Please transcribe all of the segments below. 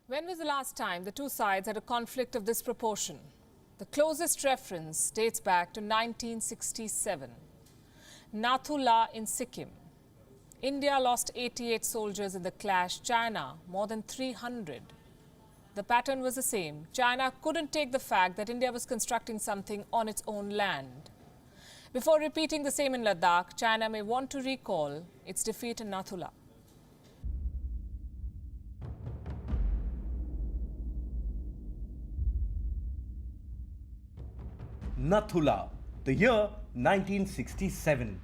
When was the last time the two sides had a conflict of this proportion? The closest reference dates back to 1967. Nathu in Sikkim. India lost 88 soldiers in the clash, China more than 300. The pattern was the same. China couldn't take the fact that India was constructing something on its own land. Before repeating the same in Ladakh, China may want to recall its defeat in Nathu. Nathu, the year 1967.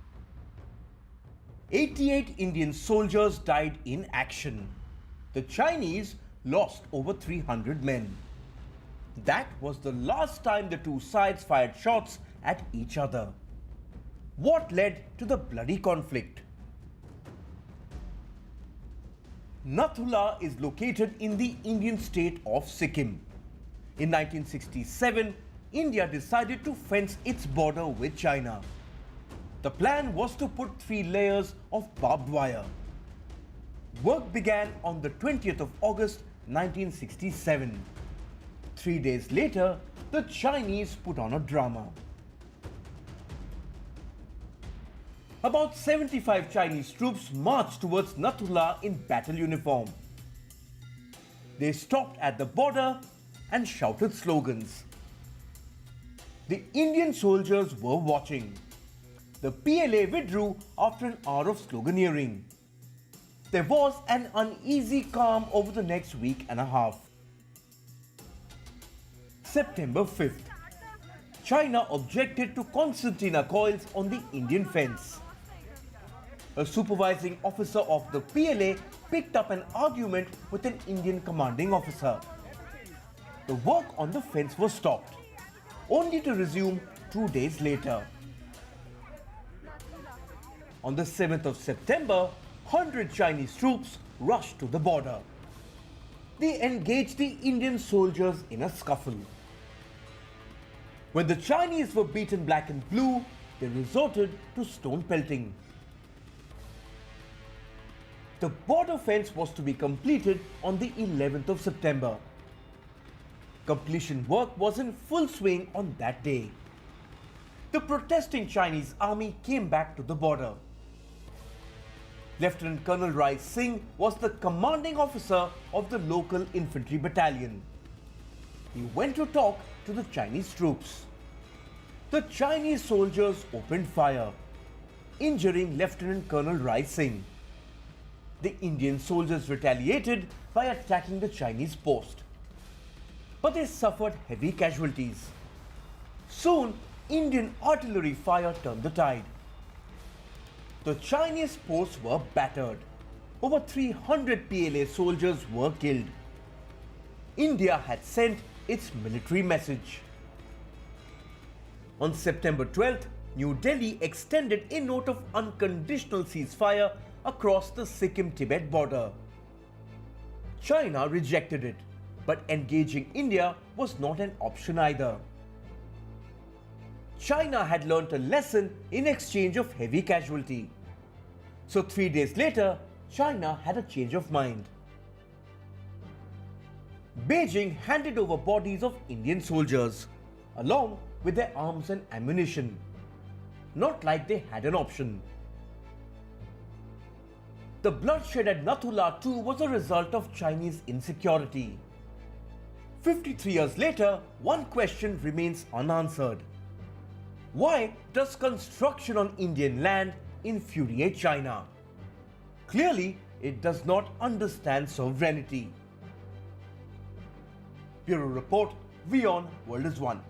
88 Indian soldiers died in action. The Chinese lost over 300 men. That was the last time the two sides fired shots at each other. What led to the bloody conflict? Nathu is located in the Indian state of Sikkim. In 1967, India decided to fence its border with China. The plan was to put 3 layers of barbed wire. Work began on the 20th of August 1967. 3 days later, the Chinese put on a drama. About 75 Chinese troops marched towards Nathu in battle uniform. They stopped at the border and shouted slogans. The Indian soldiers were watching. The PLA withdrew after an hour of sloganeering. There was an uneasy calm over the next week and a half. September 5th. China objected to concertina coils on the Indian fence. A supervising officer of the PLA picked up an argument with an Indian commanding officer. The work on the fence was stopped, only to resume 2 days later. On the 7th of September, 100 Chinese troops rushed to the border. They engaged the Indian soldiers in a scuffle. When the Chinese were beaten black and blue, they resorted to stone pelting. The border fence was to be completed on the 11th of September. Completion work was in full swing on that day. The protesting Chinese army came back to the border. Lieutenant Colonel Rai Singh was the commanding officer of the local infantry battalion. He went to talk to the Chinese troops. The Chinese soldiers opened fire, injuring Lieutenant Colonel Rai Singh. The Indian soldiers retaliated by attacking the Chinese post, but they suffered heavy casualties. Soon, Indian artillery fire turned the tide. The Chinese posts were battered. Over 300 PLA soldiers were killed. India had sent its military message. On September 12th, New Delhi extended a note of unconditional ceasefire across the Sikkim-Tibet border. China rejected it, but engaging India was not an option either. China had learnt a lesson in exchange of heavy casualty. So 3 days later, China had a change of mind. Beijing handed over bodies of Indian soldiers, along with their arms and ammunition. Not like they had an option. The bloodshed at Nathu too was a result of Chinese insecurity. 53 years later, one question remains unanswered. Why does construction on Indian land infuriate China? Clearly, it does not understand sovereignty. Bureau Report, WION World is One.